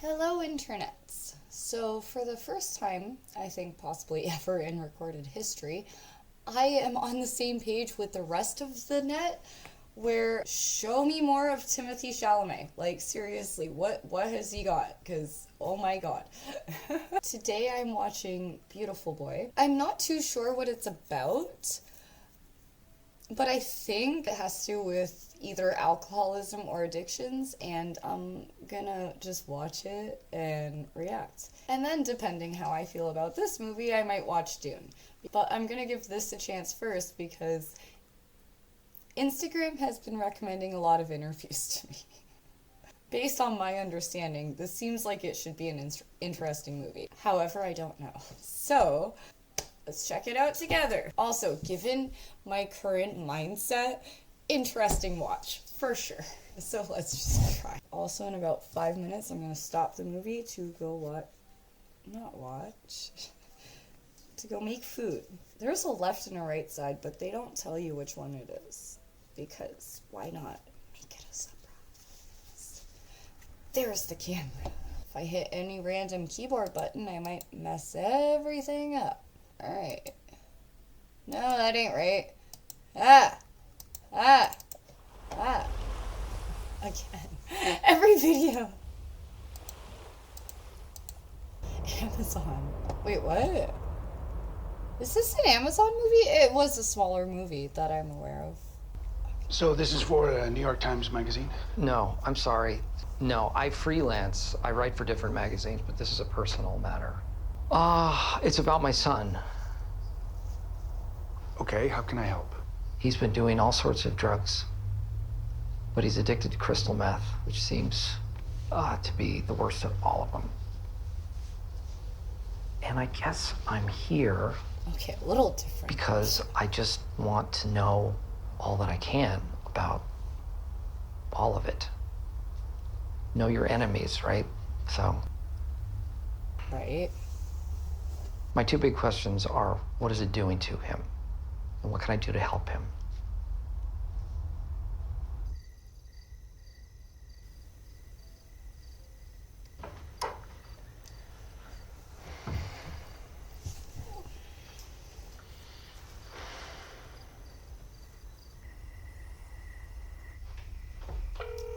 Hello, internets. So, for the first time, I think possibly ever in recorded history, I am on the same page with the rest of the net where show me more of Timothy Chalamet. Like, seriously, what has he got? Because, oh my god. Today I'm watching Beautiful Boy. I'm not too sure what it's about, but I think it has to do with either alcoholism or addictions, and I'm gonna just watch it and react. And then, depending how I feel about this movie, I might watch Dune. But I'm gonna give this a chance first because Instagram has been recommending a lot of interviews to me. Based on my understanding, this seems like it should be an interesting movie. However, I don't know. So, let's check it out together. Also, given my current mindset, interesting watch, for sure. So let's just try. Also, in about 5 minutes, I'm going to stop the movie to go to go make food. There's a left and a right side, but they don't tell you which one it is. Because why not make it a surprise? There's the camera. If I hit any random keyboard button, I might mess everything up. Alright. No, that ain't right. Again. Every video. Amazon. Wait, what? Is this an Amazon movie? It was a smaller movie that I'm aware of. So this is for a New York Times magazine? No, I'm sorry. No, I freelance. I write for different magazines, but this is a personal matter. It's about my son. Okay, how can I help? He's been doing all sorts of drugs, but he's addicted to crystal meth, which seems to be the worst of all of them. And I guess I'm here Okay, a little different. because I just want to know all that I can about all of it. Know your enemies, right? So, Right. my two big questions are, what is it doing to him? And what can I do to help him?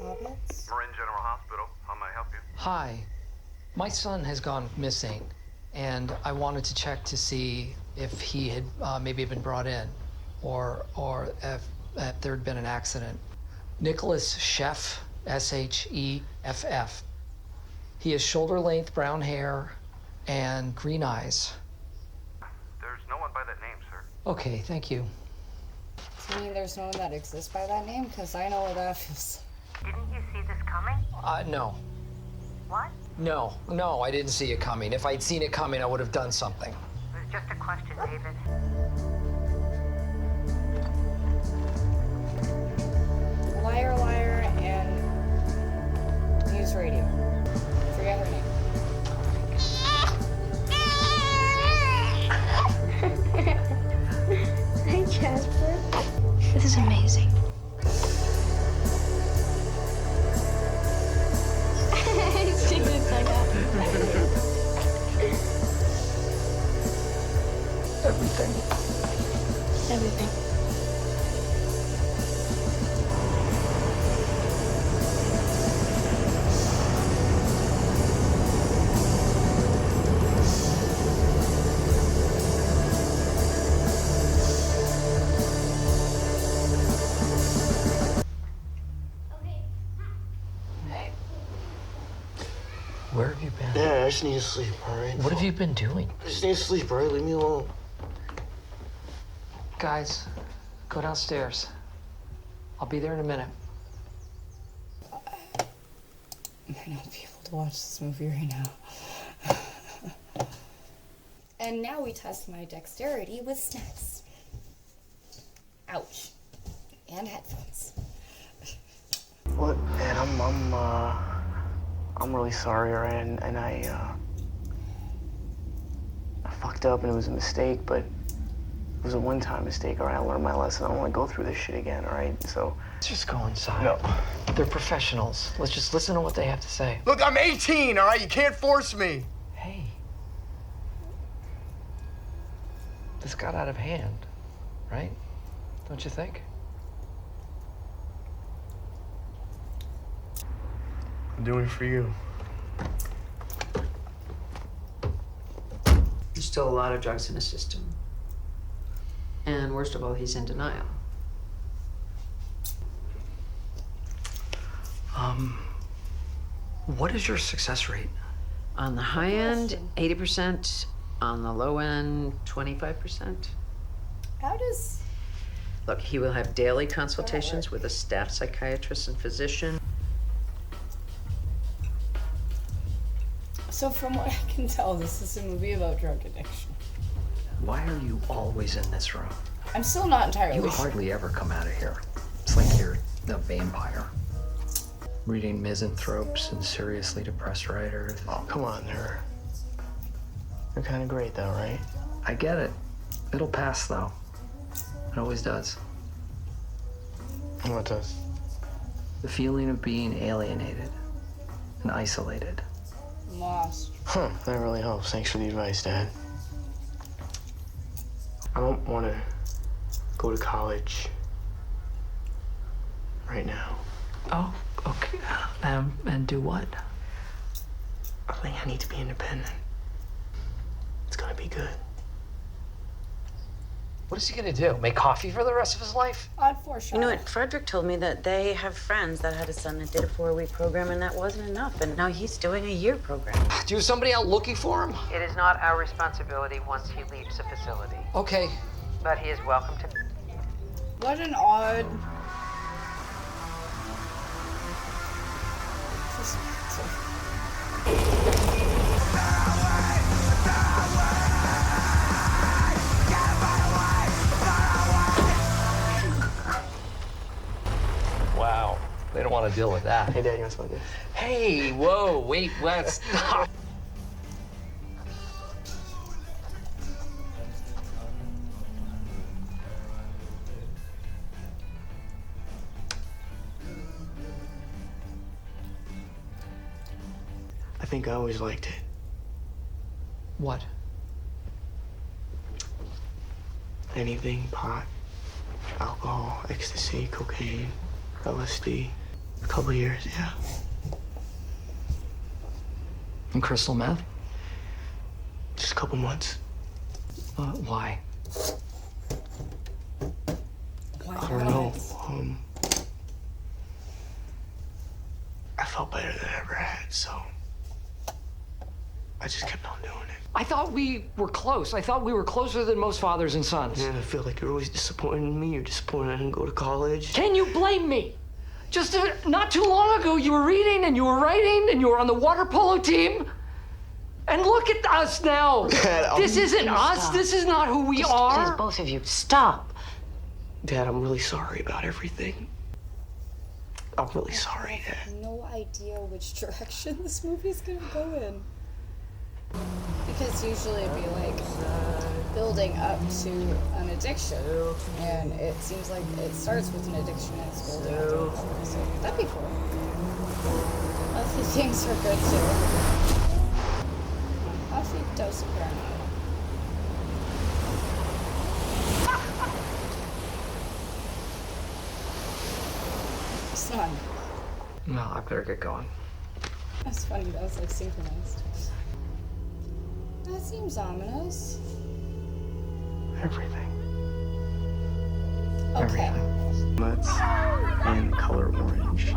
Hobbits? Marin General Hospital. How may I help you? Hi, my son has gone missing, and I wanted to check to see if he had maybe been brought in, or if there had been an accident. Nicholas Sheff, Sheff. He has shoulder-length brown hair and green eyes. There's no one by that name, sir. Okay, thank you. Do you mean there's no one that exists by that name? Because I know what that feels like. Didn't you see this coming? No. What? No, I didn't see it coming. If I'd seen it coming, I would have done something. It was just a question, David. Liar, liar, and news radio. Forget her name. Hi, Jasper. This is amazing. Everything. Everything. Hey. Where have you been? Yeah, I just need to sleep, all right? What have you been doing? I just need to sleep, all right? Leave me alone. Guys, go downstairs. I'll be there in a minute. I might not be able to watch this movie right now. And now we test my dexterity with snacks. Ouch. And headphones. What? Man, I'm really sorry, all right? And I fucked up and it was a mistake, but It was a one-time mistake, all right? I learned my lesson. I don't want to go through this shit again, all right? So, Let's just go inside. no. They're professionals. Let's just listen to what they have to say. Look, I'm 18, all right? You can't force me. Hey. This got out of hand, right? Don't you think? I'm doing it for you. There's still a lot of drugs in his system. And worst of all, he's in denial. What is your success rate? On the high end, 80%. On the low end, 25%. How does... Look, he will have daily consultations with a staff psychiatrist and physician. So from what I can tell, this is a movie about drug addiction. Why are you always in this room? I'm still not entirely You sure. hardly ever come out of here. It's like you're a vampire. Reading misanthropes and seriously depressed writers. Oh, come on, they're kind of great, though, right? I get it. It'll pass, though. It always does. What does? The feeling of being alienated and isolated. Lost. Huh, that really helps. Thanks for the advice, Dad. I don't want to go to college right now. Oh, okay. And do what? I think I need to be independent. It's gonna be good. What is he gonna do? Make coffee for the rest of his life? Odd foreshadow. You know what? Frederick told me that they have friends that had a son that did a 4-week program, and that wasn't enough. And now he's doing a year program. Do you have somebody out looking for him? It is not our responsibility once he leaves the facility. Okay. But he is welcome to. What an odd... Wow. They don't want to deal with that. Hey, Dad, you want to smoke this? Hey, whoa, wait, let's stop. I think I always liked it. What? Anything, pot, alcohol, ecstasy, cocaine, LSD. A couple years, yeah. And crystal meth? Just a couple months. Why? I don't know. I felt better than I ever had, so I just kept on doing it. I thought we were close. I thought we were closer than most fathers and sons. And I feel like you're always disappointed in me. You're disappointed I didn't go to college. Can you blame me? Just not too long ago, you were reading and you were writing and you were on the water polo team. And look at us now. Dad, this isn't us. Stop. This is not who we Just are. please, both of you, stop. Dad, I'm really sorry about everything. I'm really sorry, I Dad. have no idea which direction this movie's gonna go in. Because usually it'd be like building up to an addiction, and it seems like it starts with an addiction and it's building up to another. So that'd be cool. Healthy things are good too. Healthy dose of paranoia. Son. No, I better get going. That's funny, that was like synchronized. That seems ominous. Everything. Okay. Nuts and color orange.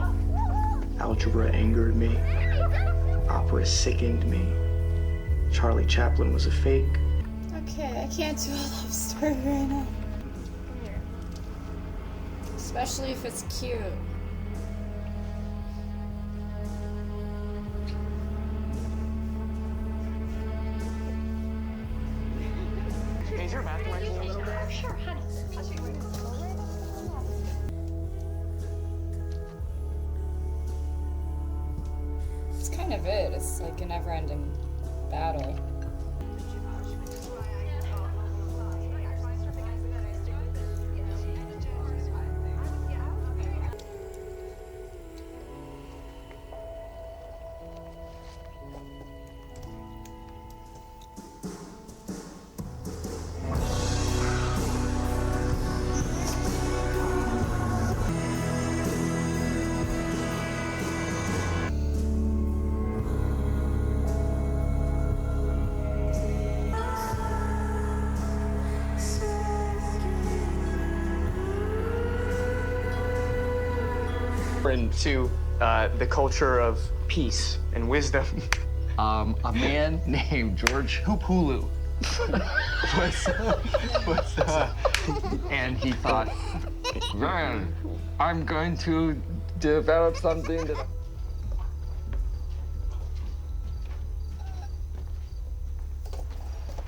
Algebra angered me. Opera sickened me. Charlie Chaplin was a fake. Okay, I can't do a love story right now. Especially if it's cute. Is your bathroom working a little bit? Sure, honey. It's kind of it. It's like a never-ending battle. into the culture of peace and wisdom. A man named George Hoopulu and he thought, man, I'm going to develop something that.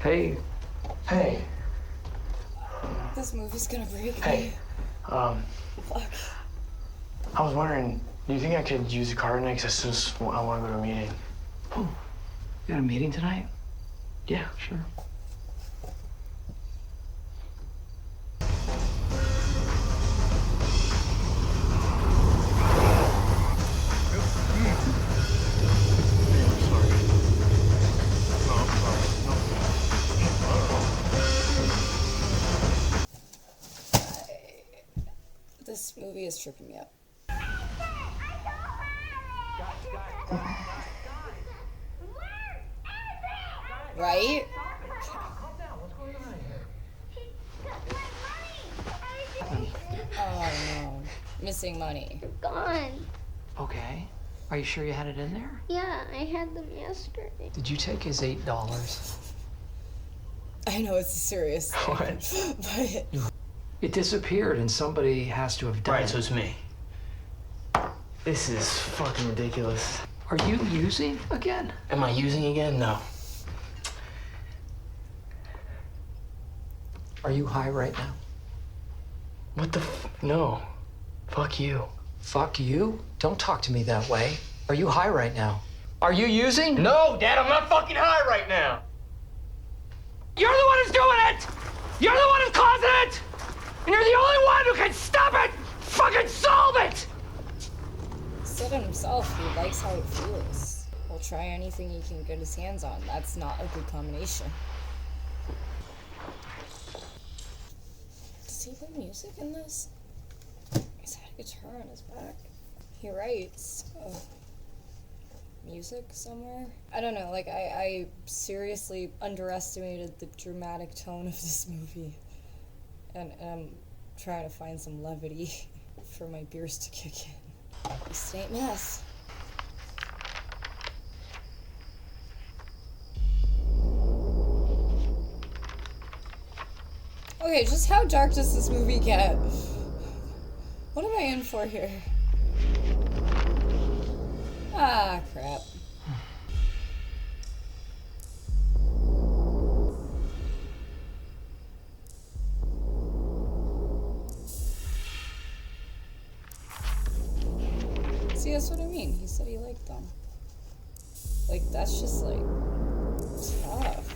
Hey. Hey. This movie's gonna break Hey. me. Fuck. I was wondering, do you think I could use the car tonight? Because I just I want to go to a meeting. Oh, you got a meeting tonight? Yeah, sure. This movie is tripping me up. Right? Oh no. Missing money. Gone. Okay. Are you sure you had it in there? Yeah, I had them yesterday. Did you take his $8? I know it's a serious thing, but It disappeared and somebody has to have done Right, it. so it's me. This is fucking ridiculous. Are you using again? Am I using again? No. Are you high right now? What the No. Fuck you. Fuck you? Don't talk to me that way. Are you high right now? Are you using? No, Dad, I'm not fucking high right now. You're the one who's doing it! You're the one who's causing it! And you're the only one who can stop it! Fucking solve it! said it himself, he likes how it feels. He'll try anything he can get his hands on. That's not a good combination. Does he play music in this? He's had a guitar on his back. He writes music somewhere. I don't know, like I seriously underestimated the dramatic tone of this movie. And I'm trying to find some levity for my beers to kick in. This ain't mess. Okay, just how dark does this movie get? What am I in for here? Ah, crap. See, that's what I mean. He said he liked them. Like, that's just, like, tough.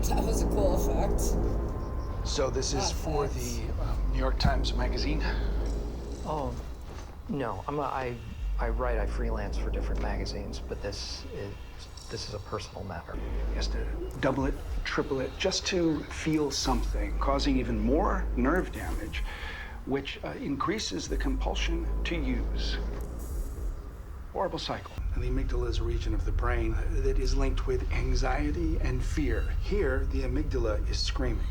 That was a cool effect. So this is Not for facts. the New York Times Magazine? Oh, no. I write, I freelance for different magazines, but this is a personal matter. He has to double it, triple it, just to feel something, causing even more nerve damage, which increases the compulsion to use. Horrible cycle. And the amygdala is a region of the brain that is linked with anxiety and fear. Here, the amygdala is screaming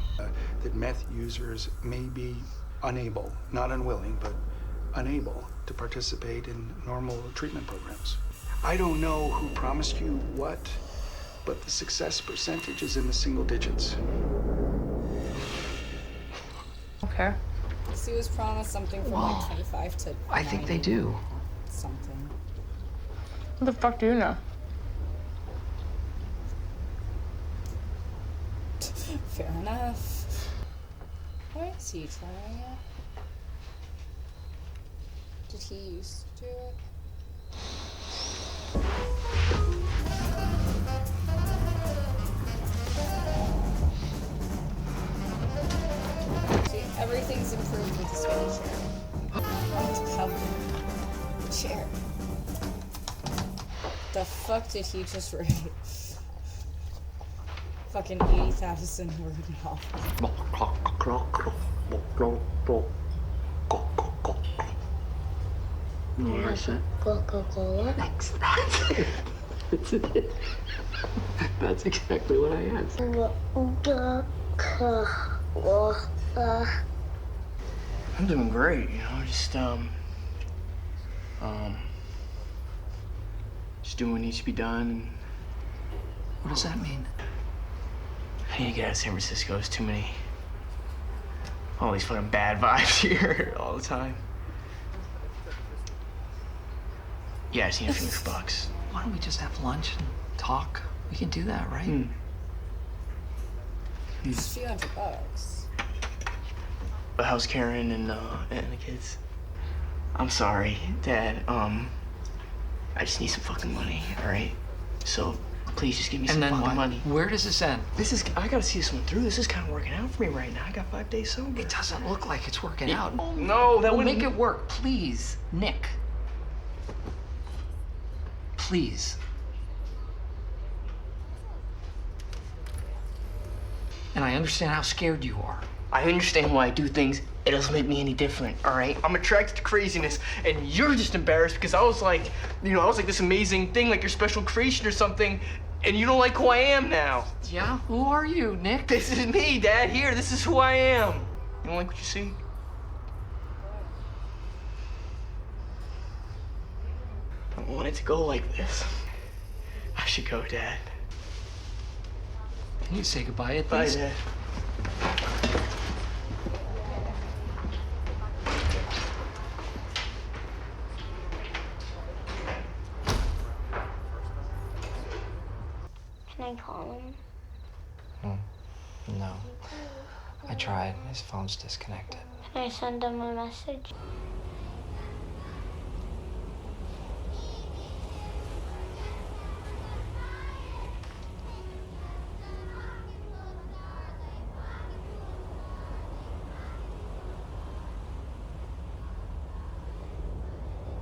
that meth users may be unable, not unwilling, but unable to participate in normal treatment programs. I don't know who promised you what, but the success percentage is in the single digits. Okay. So he was promised something from like 25 to I think they 90 do. something. What the fuck do you know? Fair enough. What is he trying at? Did he used to do it? See, everything's improved with the spinny chair. How the chair. The fuck did he just write? Fucking 80,000 word novel. You know what I said? Coca-Cola. That's it. That's exactly what I answered. I'm doing great, you know, just doing what needs to be done. What does that mean? I need to get out of San Francisco. There's too many, all these fucking bad vibes here all the time. Yeah, I just need a few extra bucks. Why don't we just have lunch and talk? We can do that, right? It's $200. But how's Karen and the kids? I'm sorry, Dad. I just need some fucking money, all right? So please just give me some fucking money. Where does this end? I gotta see this one through. This is kind of working out for me right now. I got 5 days sober. It doesn't look like it's working out. No, that We'll wouldn't make it work, please, Nick. Please. And I understand how scared you are. I understand why I do things. It doesn't make me any different, all right? I'm attracted to craziness, and you're just embarrassed because I was like, I was like this amazing thing, like your special creation or something, and you don't like who I am now. Yeah? Who are you, Nick? This is me, Dad. Here, this is who I am. You don't like what you see? I don't want it to go like this. I should go, Dad. Can you say goodbye at Bye, least? Dad. Can I call him? No. I tried. His phone's disconnected. Can I send him a message?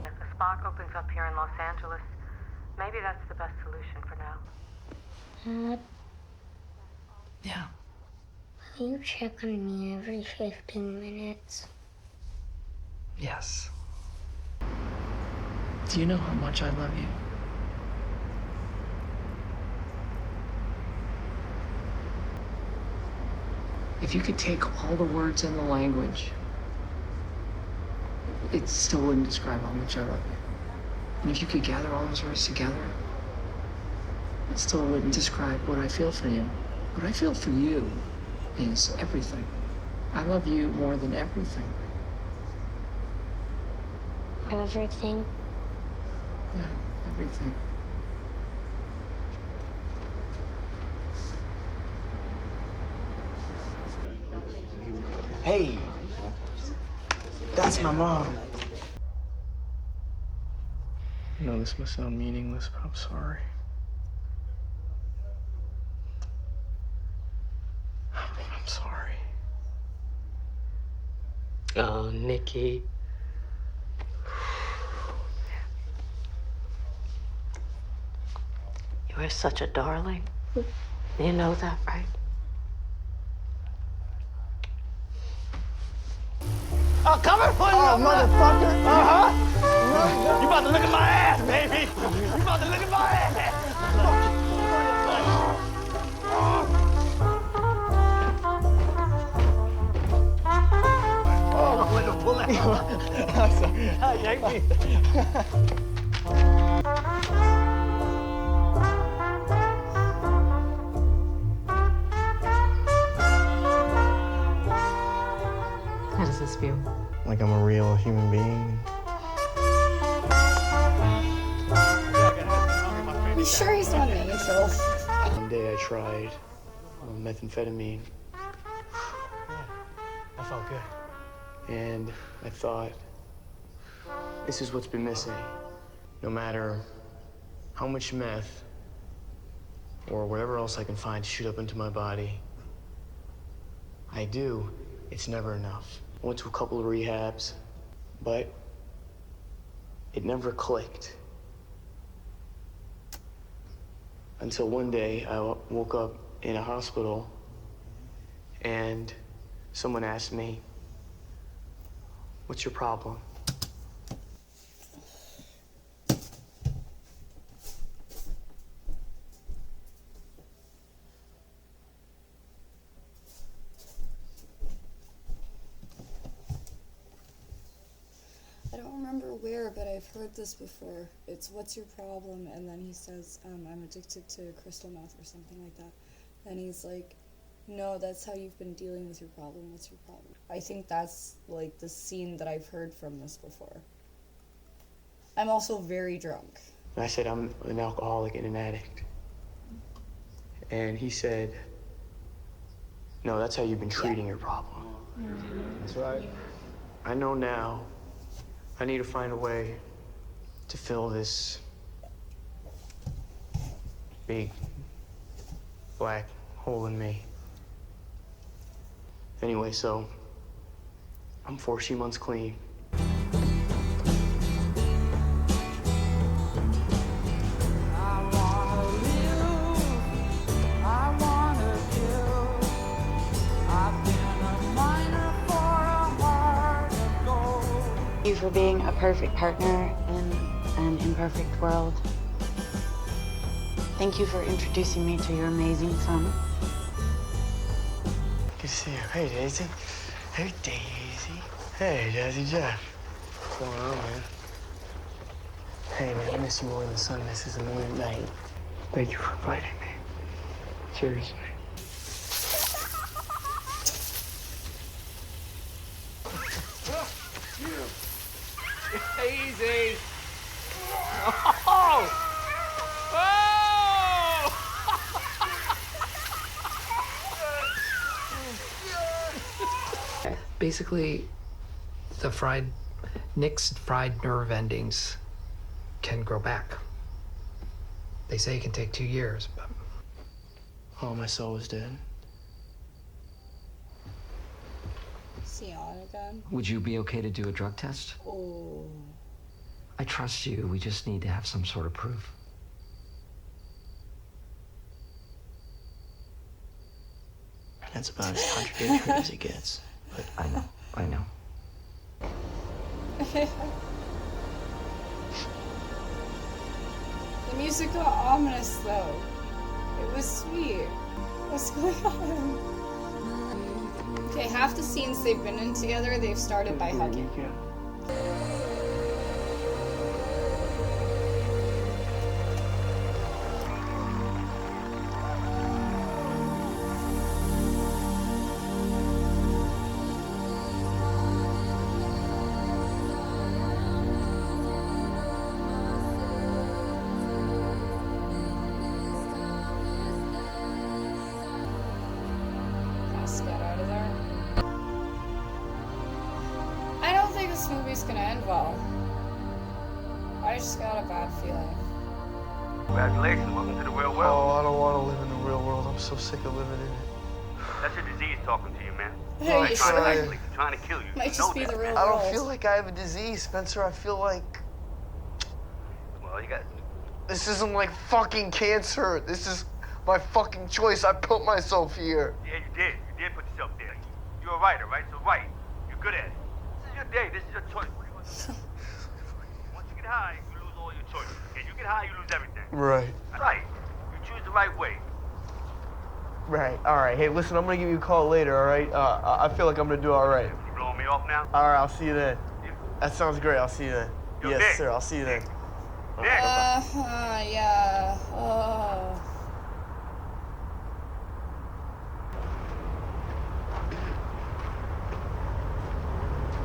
If the spot opens up here in Los Angeles, maybe that's the best solution for now. Yeah. Will you check on me every 15 minutes? Yes. Do you know how much I love you? If you could take all the words in the language, it still wouldn't describe how much I love you. And if you could gather all those words together, it still wouldn't describe what I feel for you. What I feel for you is everything. I love you more than everything. Everything? Yeah, everything. Hey, that's my mom. I know this must sound meaningless, but I'm sorry. I'm sorry. Oh, Nikki. You are such a darling. You know that, right? Oh, coming for you, motherfucker! Uh-huh! You about to look at my ass, baby! You about to look at my ass! Oh, I'm gonna pull that. I'm sorry. Hi, Yankee. How does this feel? Like I'm a real human being. You sure he's not an angel? One day I tried methamphetamine. I felt good. And I thought, This is what's been missing. No matter how much meth or whatever else I can find to shoot up into my body, it's never enough. I went to a couple of rehabs, but it never clicked. Until one day, I woke up in a hospital and someone asked me, "What's your problem?" I don't remember where, but I've heard this before. It's "What's your problem?" And then he says, "I'm addicted to crystal meth," or something like that. And he's like, "No, that's how you've been dealing with your problem. What's your problem?" I think that's like the scene that I've heard from this before. I'm also very drunk. And I said, "I'm an alcoholic and an addict." And he said, "No, that's how you've been treating your problem." That's right. I know now I need to find a way to fill this big black hole in me. Anyway, so I'm 14 months clean. Thank you for being a perfect partner in an imperfect world. Thank you for introducing me to your amazing son. Good to see you. Hey, Daisy. Hey, Daisy. Hey, Jazzy Jeff. What's going on, man? Hey, man, I miss you more than the sun misses the moon at night. Thank you for inviting me. Seriously. Easy. Oh! Oh! Basically, Nick's fried nerve endings can grow back. They say it can take 2 years, but... Oh, my soul is dead. Is he on again? Would you be okay to do a drug test? Oh. I trust you. We just need to have some sort of proof. That's about as contradictory as it gets. But I know. The music got ominous though. It was sweet. What's going on? Okay, half the scenes they've been in together, they've started by hugging. Let's get out of there. I don't think this movie's gonna end well. I just got a bad feeling. Congratulations, welcome to the real world. Oh, I don't want to live in the real world. I'm so sick of living in it. That's your disease talking to you, man. Hey, They're you trying to sure? isolate you, trying to kill you. Might You just know be that, the real man. I world. don't feel like I have a disease, Spencer. I feel like Well, you got... this isn't like fucking cancer. This is my fucking choice. I put myself here. Yeah, you did. You did put yourself there. You're a writer, right? So write. You're good at it. This is your day. This is your choice. What do you want to do? Once you get high, you lose all your choices. Okay? You get high, you lose everything. Right. Right. You choose the right way. Right. All right. Hey, listen, I'm gonna give you a call later. All right. I feel like I'm gonna do all right. You blowing me off now? All right. I'll see you then. That sounds great. I'll see you then. Yo, Yes, Nick. sir. I'll see you then. Nick. Yeah. Oh.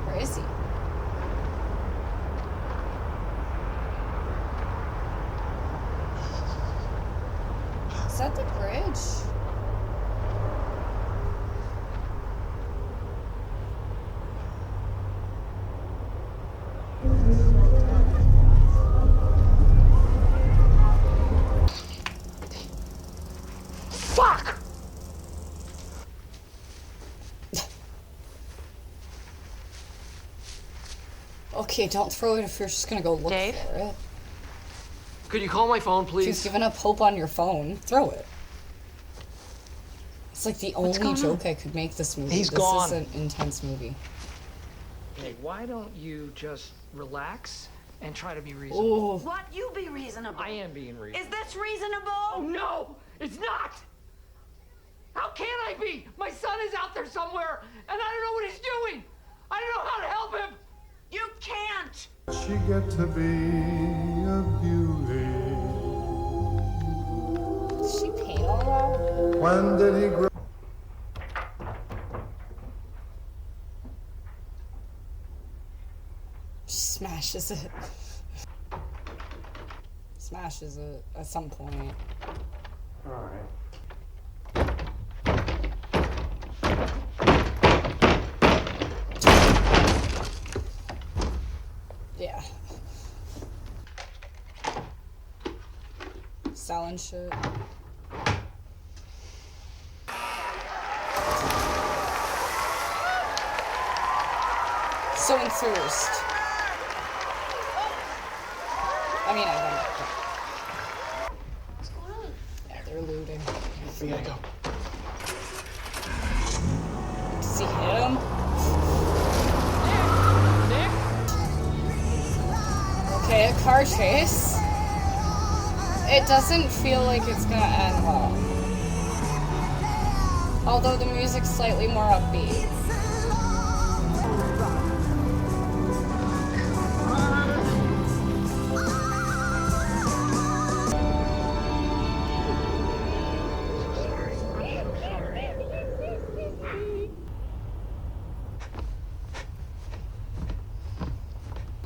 Where is he? Is that the bridge? Okay, don't throw it if you're just gonna go look Dave? for it. Could you call my phone, If please? you've given up hope on your phone, throw it. It's like the only joke I could make this movie. He's this gone. is an intense movie. Hey, why don't you just relax and try to be reasonable? Oh, What? You be reasonable. I am being reasonable. Is this reasonable? Oh, no, it's not. How can I be? My son is out there somewhere, and I don't know what he's doing. I don't know how to help him. You can't. She get to be a beauty. did she paint all that? When did he grow? She smashes it. Smashes it at some point. Yeah. Selling shit. So enthused. I mean, I don't. What's going on? Yeah, they're looting. We gotta go. Does he hit him? Okay, a car chase. It doesn't feel like it's gonna end well. Although the music's slightly more upbeat.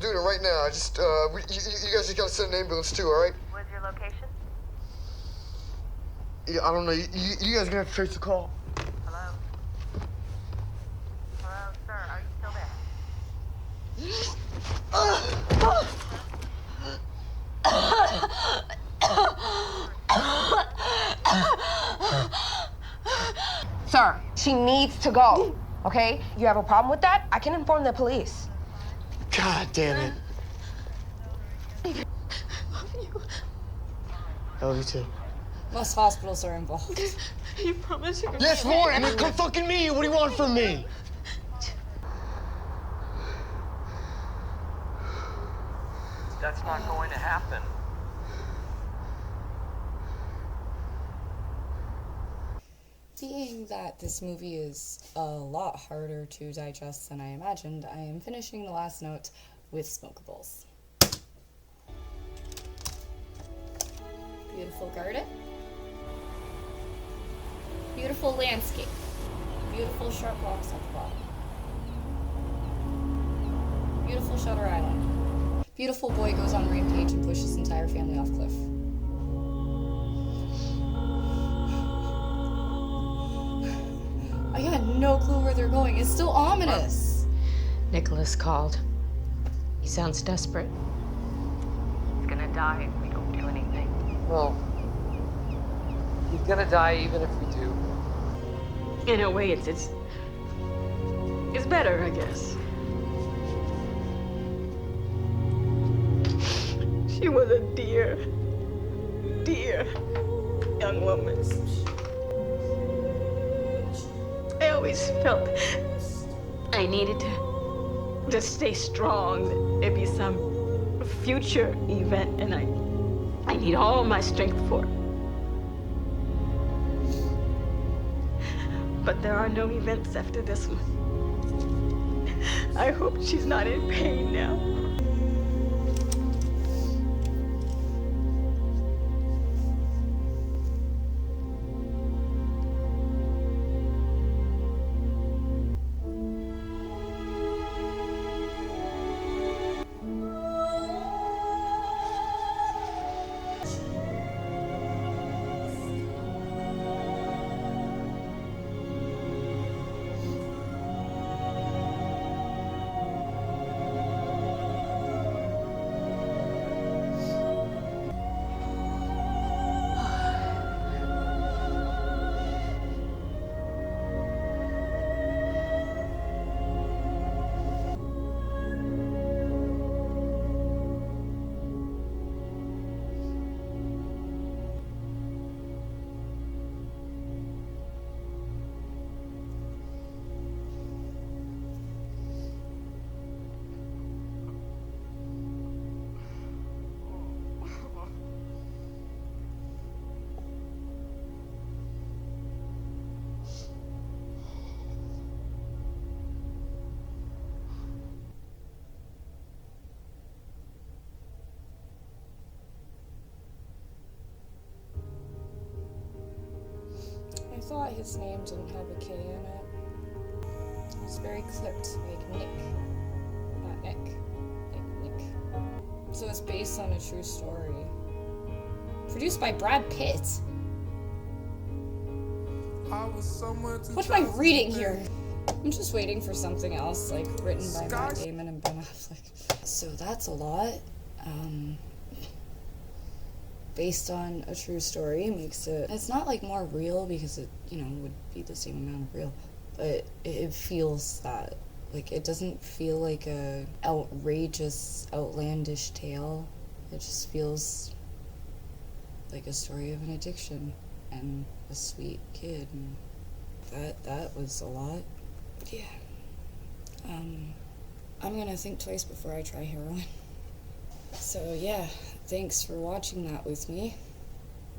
Doing it right now. I just, you guys just gotta send an ambulance too, all right? Where's your location? Yeah, I don't know. You guys gonna have to trace the call. Hello? Hello, sir, are you still Sir, she needs to go, okay? You have a problem with that? I can inform the police. God damn it. I love you too. Most hospitals are involved. You promise you're gonna Yes, Lauren. I mean, come fucking me. What do you want from me? That's not going to happen. Being that this movie is a lot harder to digest than I imagined, I am finishing the last note with smokables. Beautiful garden. Beautiful landscape. Beautiful sharp rocks at the bottom. Beautiful Shutter Island. Beautiful boy goes on rampage and pushes entire family off cliff. I had no clue where they're going. It's still ominous. Nicholas called. He sounds desperate. He's gonna die if we don't do anything. Well, he's gonna die even if we do. In a way, it's better, I guess. She was a dear young woman. I always felt I needed to stay strong. There'd be some future event, and I need all my strength for it. But there are no events after this one. I hope she's not in pain now. thought his name didn't have a K in it. It was very clipped, like Nick. Not Nick. Like Nick. So it's based on a true story. Produced by Brad Pitt. What am I reading here? I'm just waiting for something else, like written by Matt Damon and Ben Affleck. So that's a lot. Based on a true story makes it, it's not like more real because it, you know, would be the same amount of real, but it feels that. Like, it doesn't feel like a outrageous, outlandish tale. It just feels like a story of an addiction and a sweet kid, and that was a lot. Yeah. I'm gonna think twice before I try heroin. So yeah, thanks for watching that with me,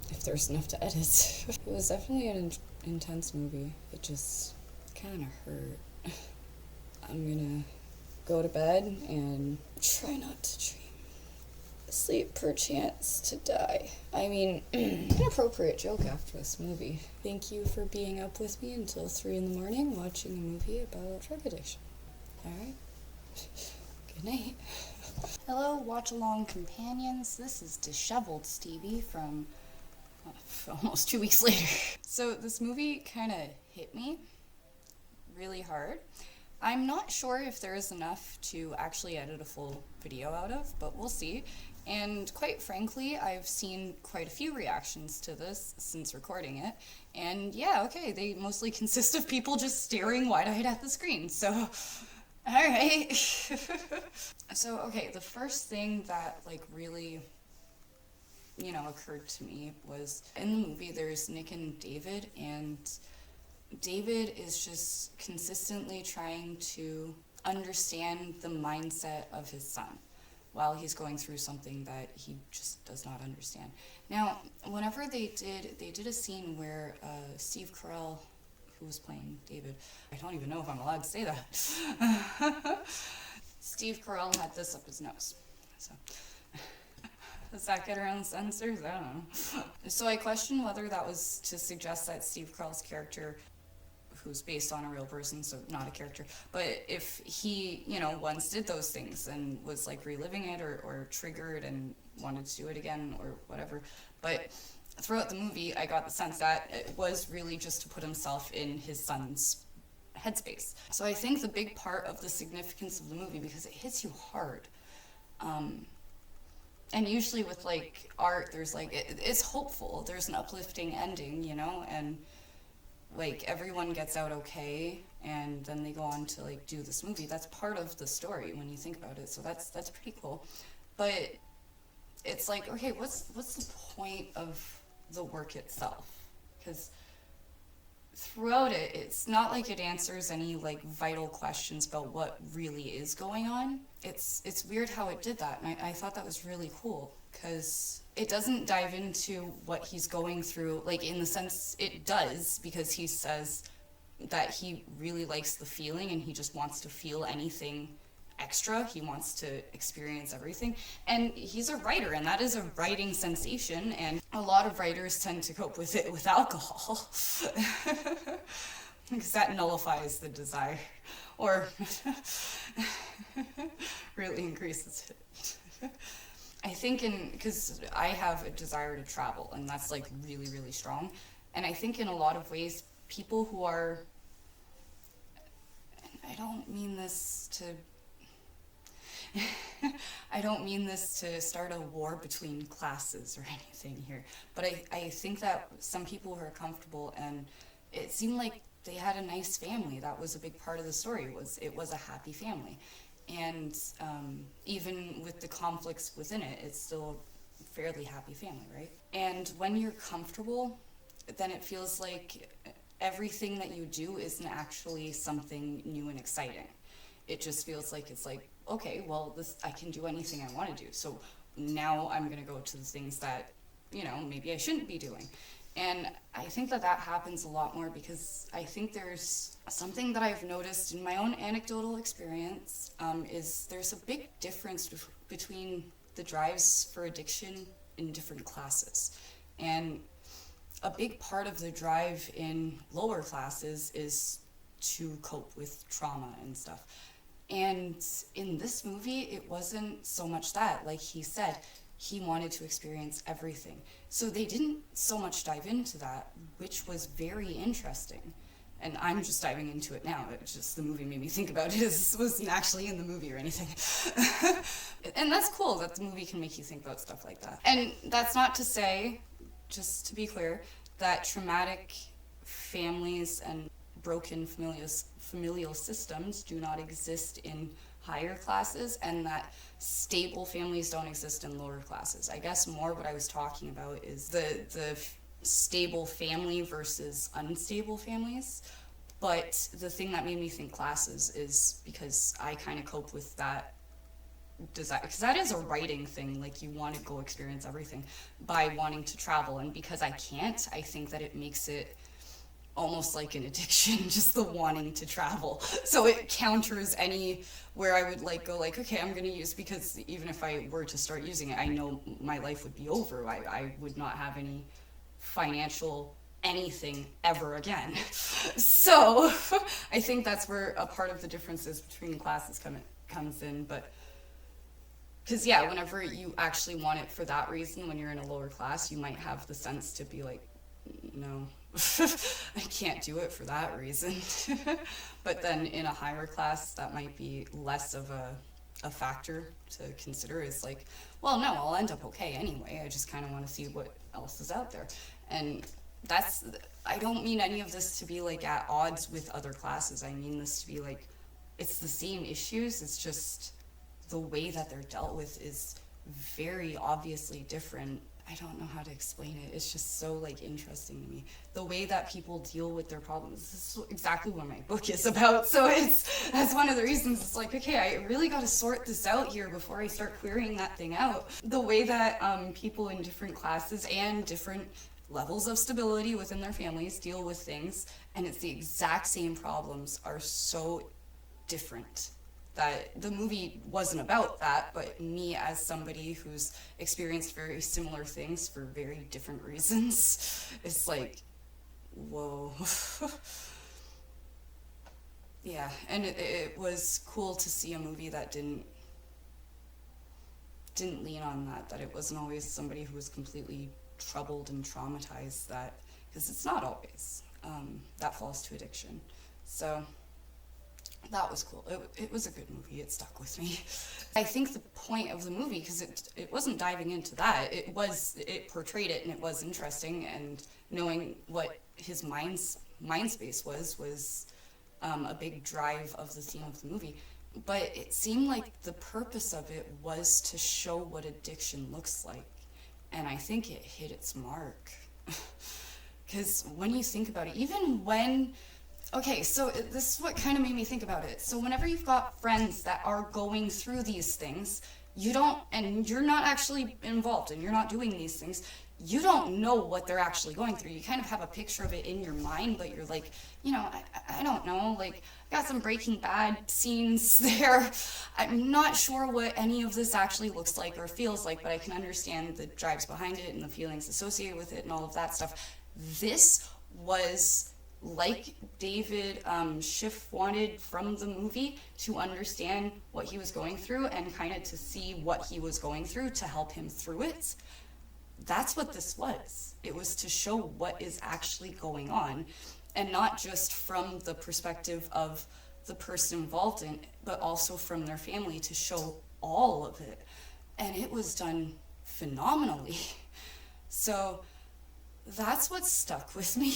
if there's enough to edit. It was definitely an intense movie. It just kind of hurt. I'm gonna go to bed and try not to dream. Sleep perchance to die. I mean, inappropriate joke after this movie. Thank you for being up with me until 3 in the morning watching a movie about drug addiction. Alright? Good night. Hello, watch-along companions. This is Disheveled Stevie from almost 2 weeks later. So this movie kind of hit me really hard. I'm not sure if there is enough to actually edit a full video out of, but we'll see. And quite frankly, I've seen quite a few reactions to this since recording it. And yeah, okay, they mostly consist of people just staring wide-eyed at the screen, so alright. So, okay, the first thing that, like, really, you know, occurred to me was, in the movie there's Nick and David, and David is just consistently trying to understand the mindset of his son while he's going through something that he just does not understand. Now, whenever they did a scene where Steve Carell, who was playing David, I don't even know if I'm allowed to say that. Steve Carell had this up his nose. So, does that get around censors? I don't know. So I question whether that was to suggest that Steve Carell's character, who's based on a real person, so not a character, but if he, you know, once did those things and was like reliving it or triggered and wanted to do it again or whatever. But throughout the movie, I got the sense that it was really just to put himself in his son's headspace. So I think the big part of the significance of the movie, because it hits you hard, and usually with like art, there's like, it's hopeful, there's an uplifting ending, you know, and like everyone gets out okay, and then they go on to like do this movie. That's part of the story when you think about it, so that's pretty cool. But it's like, okay, what's the point of the work itself? Because throughout it, it's not like it answers any like vital questions about what really is going on. It's weird how it did that, and I thought that was really cool, because it doesn't dive into what he's going through, like in the sense it does, because he says that he really likes the feeling and he just wants to feel anything extra. He wants to experience everything. And he's a writer, and that is a writing sensation, and a lot of writers tend to cope with it with alcohol. Because that nullifies the desire, or really increases it. I think because I have a desire to travel, and that's like really, really strong. And I think in a lot of ways, people who are, I don't mean this to start a war between classes or anything here, but I think that some people who are comfortable, and it seemed like they had a nice family. That was a big part of the story, it was a happy family. And even with the conflicts within it, it's still a fairly happy family, right? And when you're comfortable, then it feels like everything that you do isn't actually something new and exciting. It just feels like it's like, okay, well, I can do anything I want to do. So now I'm going to go to the things that, you know, maybe I shouldn't be doing. And I think that happens a lot more, because I think there's something that I've noticed in my own anecdotal experience, is there's a big difference between the drives for addiction in different classes. And a big part of the drive in lower classes is to cope with trauma and stuff. And in this movie, it wasn't so much that. Like he said, he wanted to experience everything. So they didn't so much dive into that, which was very interesting. And I'm just diving into it now. It's just the movie made me think about it. This wasn't actually in the movie or anything. And that's cool that the movie can make you think about stuff like that. And that's not to say, just to be clear, that traumatic families and broken familial systems do not exist in higher classes, and that stable families don't exist in lower classes. I guess more what I was talking about is the stable family versus unstable families. But the thing that made me think classes is because I kind of cope with that desire, because that is a writing thing, like you want to go experience everything by wanting to travel, and because I can't, I think that it makes it almost like an addiction, just the wanting to travel. So it counters any where I would like go like, okay, I'm going to use, because even if I were to start using it, I know my life would be over. I would not have any financial anything ever again. So I think that's where a part of the differences between classes comes in. But because yeah, whenever you actually want it for that reason, when you're in a lower class, you might have the sense to be like, no, I can't do it for that reason. But then in a higher class, that might be less of a factor to consider. Is like, well, no, I'll end up okay anyway. I just kind of want to see what else is out there. And that's, I don't mean any of this to be like at odds with other classes. I mean this to be like, it's the same issues. It's just the way that they're dealt with is very obviously different. I don't know how to explain it. It's just so like interesting to me. The way that people deal with their problems. This is exactly what my book is about. So that's one of the reasons it's like, okay, I really got to sort this out here before I start querying that thing out. The way that people in different classes and different levels of stability within their families deal with things, and it's the exact same problems, are so different. That the movie wasn't about that, but me as somebody who's experienced very similar things for very different reasons, it's like, whoa. Yeah, and it was cool to see a movie that didn't lean on that it wasn't always somebody who was completely troubled and traumatized, that, because it's not always, that falls to addiction. So that was cool. It was a good movie. It stuck with me. I think the point of the movie, because it wasn't diving into that, it portrayed it, and it was interesting, and knowing what his mind space was a big drive of the theme of the movie. But it seemed like the purpose of it was to show what addiction looks like, and I think it hit its mark. Because when you think about it, even when, okay, so this is what kind of made me think about it. So whenever you've got friends that are going through these things, and you're not actually involved and you're not doing these things, you don't know what they're actually going through. You kind of have a picture of it in your mind, but you're like, I don't know, like, I got some Breaking Bad scenes there. I'm not sure what any of this actually looks like or feels like, but I can understand the drives behind it and the feelings associated with it and all of that stuff. This was like David Schiff wanted from the movie, to understand what he was going through and kind of to see what he was going through to help him through it. That's what this was. It was to show what is actually going on, and not just from the perspective of the person involved in it, but also from their family, to show all of it. And it was done phenomenally. So that's what stuck with me.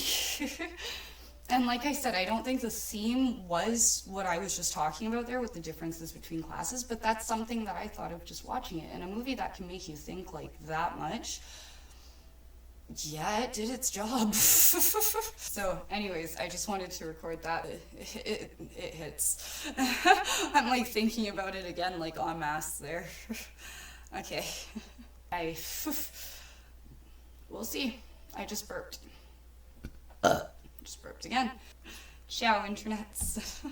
And like I said, I don't think the theme was what I was just talking about there with the differences between classes, but that's something that I thought of just watching it. And a movie that can make you think like that much, yeah, it did its job. So anyways, I just wanted to record that. It hits. I'm like thinking about it again, like en masse there. Okay. We'll see. I just burped. Just burped again. Ciao, internets.